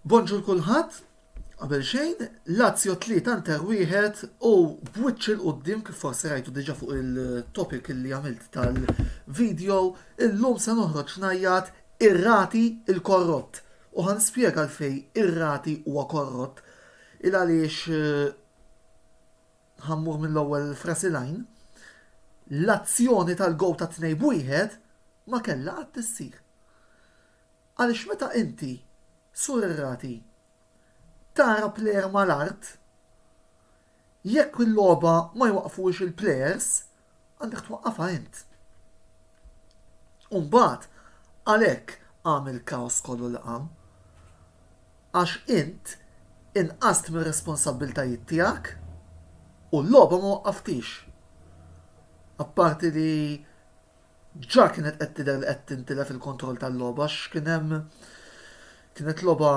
Bonġur kulħadd, qabel xejn, Lazio 3 Inter wieħed u b'wiċċ il-qoddim kif forsi rajtu diġà fuq il-topic li għamilt tal-video, illum se noħroġ ngħajjat ir-rati il-korrott. U ħanspjega għalfejn ir-rati huwa korrott il għaliex ħammur mill-ewwel frasilajn, l-azzjoni tal-gow ta' 2-1 ma kellha qatt tissir. Għaliex meta inti sur ir-rati tara plejer mal-art, jekk il-logħba ma jwaqfux il-plejers, għandek twaqqafha int. Umbagħad għalhekk għamel kaos kollu li qam, għax int inqast mir-responsabbiltajiet tiegħek u l-logħba ma waqqaftix. Apparti li ġa kienet qed tidher li qed tintilef il-kontroll tal-logħba kienet logħba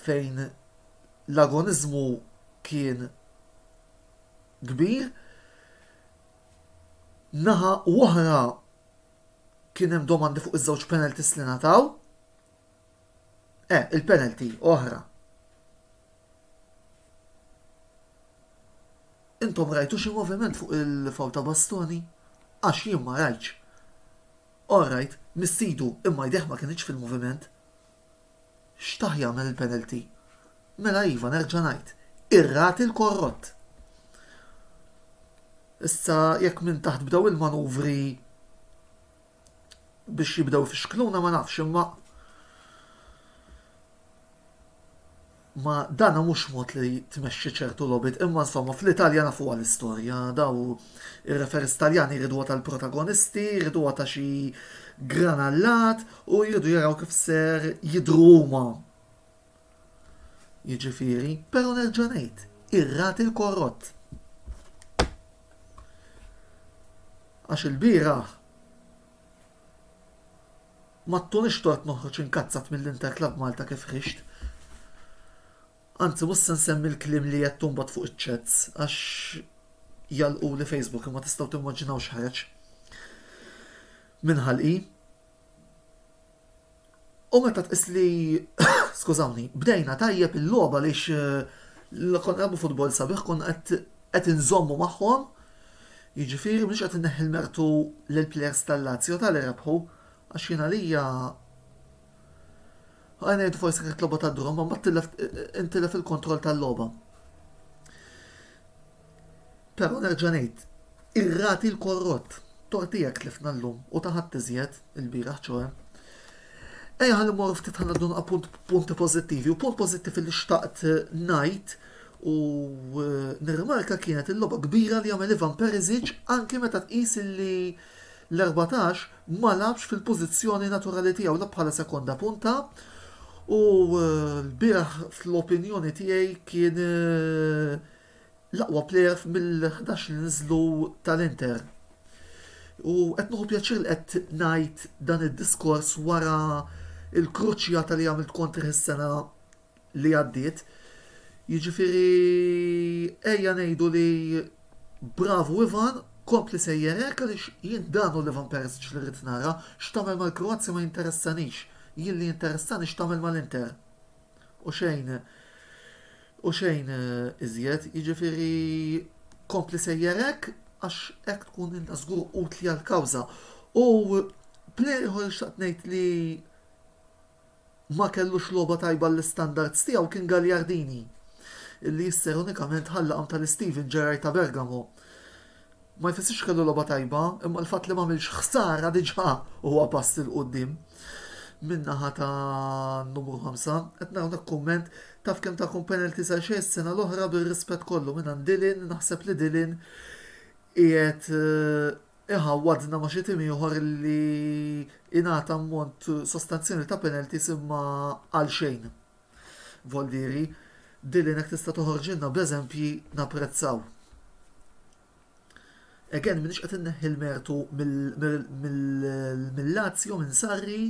fejn l-agonizmu kien kbir, naħa oħra kien hemm domandi fuq iż-żewġ penalties li nataw. Il-penalty oħra. Intom rajtu xi moviment fuq il-faw ta' Bastoni? Għax jien ma rajtx. Alright, missidu imma jdeh ma kienx fil-moviment. X'taħ jagħmel il-penalty? Mela iva nerġa' ngħid, ir-rati l-korrott. Issa jekk minn taħt bdew il-manuvri biex jibdew fixkluna ma nafx imma dana mhux mod li tmexxi ċertu logħbiet, imma insomma fl-Italja nafuha l-istorja, daw ir-referis Taljani jriduha tal-protagonisti, jriduha ta' xi granallat u jridu jaraw kif ser jidhru huma. Jiġifieri, però nerġa' ngħid, ir-rati l-korrott. Għax il-bieraħ ma ttunix tort noħroġ inkazzat mill-Inter Club Malta kif ħrixt. Anzi, mhux se nsemmi l-kliem li qed tumbad fuq iċ-chats għax jalqu li Facebook imma tistgħu timmaġinaw x'ħareġ minn ħalqi. U meta tqis li skużawni, bdejna tajjeb il-logħba għaliex konna nilagħbu futbol sabiħ kon qed inżommu magħhom, jiġifieri mhux qed inneħħi l-mertu lill-plejers tal-Lazio tal rebħu għax jiena lija għajnejdu forsi kħet logħba tad-drum ma intilef il-kontroll tal-logħba. Però nerġa' ngħid, ir-rati l-korrott, tortijek tlifna llum u taħadd iżjed il-bieraħ ċoħe. Ħalli mmorru ftit ħanna punti pożittivi u punt pożittiv li xtaqt ngħid u nirrimarka kienet il-logħba kbira li jagħmel Ivan Perisic anke meta tqis li l-14 ma labx fil-pożizzjoni naturali tiegħu la bħala sekonda punta u l-bieraħ fl-opinjoni tiegħi kien l-aqwa plejer mill-11 li niżlu tal-Inter. U qed nieħu pjaċir li qed ngħid dan id-diskors wara il-kruċjata li għamilt kontri is-sena li għaddiet. Jiġifieri ejja ngħidu li bravu Ivan, kompli sejjerek għaliex jien dan u l-Ivan Perisic li rrid nara x'tagħmel mal-Kroazja ma jinteressanix. Jien li interessani x'tagħmel mal-Inter. U xejn iżjed, jiġifieri kompli sejjerek għax hekk tkun inta żgur utli għall-kawża. U plejer ieħor xtaqt ngħid li ma kellux logħba tajba l-istandards tiegħu kien Gagliardini, illi jisser unikament ħallaqhom tal-Steven Gerrard ta' Bergamo. Ma jfissirx kellu logħba tajba, imma l-fatt li m'għamilx ħsara diġà huwa pass il quddiem min-naħa ta' numru 5. Qed naraw kumment taf kemm ta' penalty sa xejn is-sena l-oħra bir-rispett kollu minn Dillin, naħseb li Dillin qiegħed iħawwadna ma' xi tim ieħor li ingħata ammont sostanzjali ta' penalties imma għal xejn. Voldiri, Dillin hekk tista' toħorġilna b'eżempji napprezzaw. Again, minix qed inneħħi l-mertu mill-Lazio minn Sarri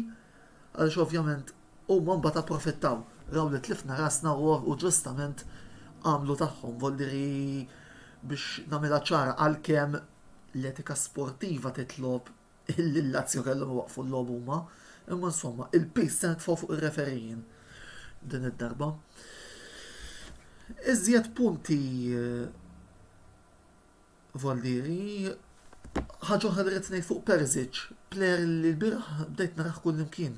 għaliex ovvjament huma mbagħad approfittaw. Raw li tlifna rasna u ġustament għamlu tagħhom voldiri biex nagħmilha ċara għalkemm l-etika sportiva titlob il-Lazio kellhom waqfu l-logħba huma, imma insomma il-pis se nitfgħu fuq ir-referijin. din id-darba. Iżjed punti Voldiri, ħaġa oħra li rrid ngħid fuq Perisic, plejer li l-biraħ bdejt naraħ kull imkien.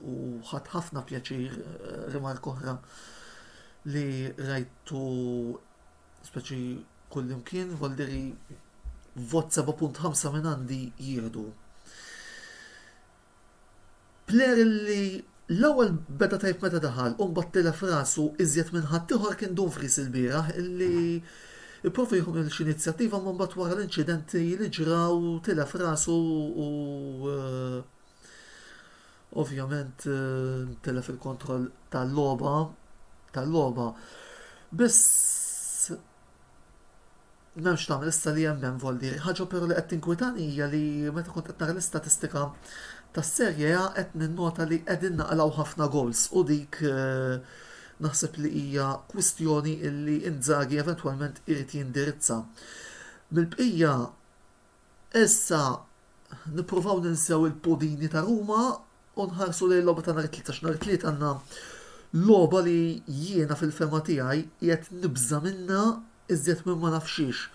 U ħadd ħafna pjaċir rimark oħra li rajtu speċi kull imkien Voldiri vot 7.5 minn għandi jieħdu. Plejer li l-ewwel beda tajb meta daħal u mbagħad tilef rasu iżjed minn ħadd ieħor kien Dumfries il-bieraħ illi ipprovi jieħu l-inizjattiva ma mbagħad wara l-inċidenti li ġraw tilef rasu u ovvjament tilef il-kontroll tal-logħba. Biss m'hemmx tagħmel issa li hemm Voldiri. Ħaġa però li qed tinkwitani hija li meta kont qed nara l-istatistika tas-serje qed ninnota li qegħdin naqlaw ħafna gols u dik naħseb li hija kwistjoni illi Inzaghi eventwalment irid jindirizza. Mill-bqija issa nippruvaw ninsew il-podini ta' Ruma u nħarsu lejn logħba ta' nhar it-tlieta nhar it-tlieta għandna logħba li jiena fil-fema tiegħi qiegħed nibża minnha iżjed minn ma nafxiex.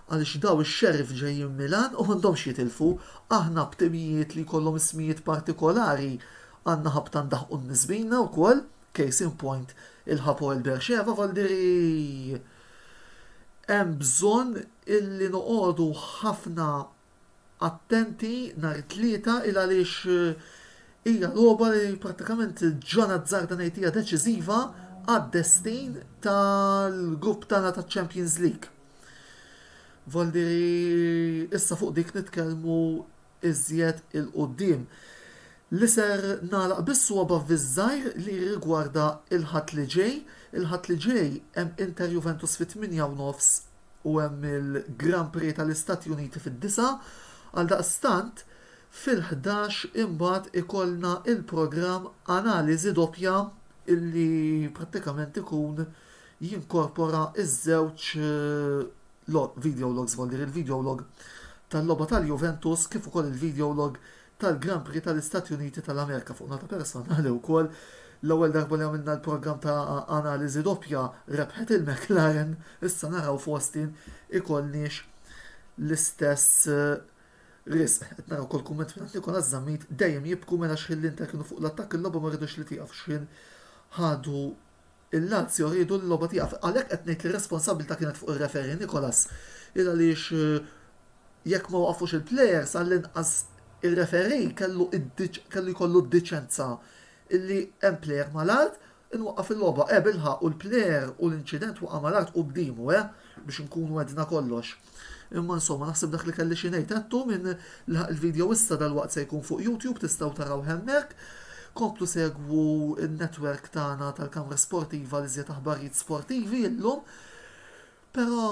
Għaliex daw ix-xerif ġejjin Milan u m'għandhomx jitilfu, aħna b'timijiet li jkollhom ismijiet partikolari għandna ħabta ndaħqu n-nisbina wkoll, case in point il-Hapoel Beersheva Voldiri hemm bżonn illi noqogħdu ħafna attenti nhar it-tlieta il għaliex hija logħba li prattikament ġana żgħar ngħidija deċiżiva għad-destin tal-grupp tagħna taċ-Champions League. Voldiri issa fuq dik nitkellmu iżjed il-qoddim. Li ser nagħlaq biss huwa b'avviżżajr li rigwarda il-ħadd li ġej. Il-ħadd li ġej hemm Inter Juventus fit-8:30 u hemm il-Grand Prix tal-Istati Uniti fid-9 għal daqstant fil-11 imbagħad ikollna il-programm analiżi doppja illi prattikament ikun jinkorpora iż-żewġ videologs Voldiri, il-videolog tal-logħba tal-Juventus kif ukoll il-videolog tal-Grand Prix tal-Istati Uniti tal-Amerika fuq nota personali wkoll l-ewwel darba li għamilna l-programm ta' analiżi doppja rebħet il-McLaren, issa naraw f'Austin ikollniex l-istess risq. Qed naraw kol kumment minn Nikola Żammit dejjem jibku mela x'il-Inter kienu fuq l-attakk il-logħba ma rridux li tieqaf x'in ħadu il-Lazio rridu l-logħba tieqaf. Għalhekk qed ngħid li r-responsabbilta kienet fuq ir-referi Nikolas. Il għaliex jekk ma waqfux il-plejers għall-inqas ir-referi kellu jkollu d-diċenza illi hemm plejer mal-art inwaqqaf il-logħba bilħaq u l-plejer u l-inċident waqa' mal-art qudiemu biex nkunu għedna kollox. Imma insomma naħseb dak li kelli xi ngħid għattu minn il-video issa dal-waqt se jkun fuq YouTube tistgħu taraw hemmhekk. Komplu segwu il-netwerk tagħna tal-Kamra Sportiva li żjed aħbarijiet sportivi illum. Però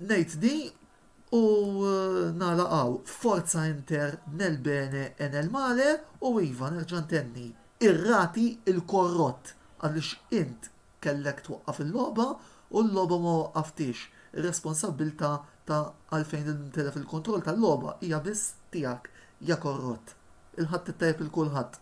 ngħid di u nagħlaqgħu Forza Inter nel bene e nel male u iva nerġa' ntenni irrati il-korrott għaliex int kellek twaqqaf il-logħba u l-logħba ma waqqaftix. Ir-responsabbilta ta' għalfejn intelef il-kontroll tal-logħba hija biss tiegħek ja korrott. Il-ħadd ittajb il-kulħadd.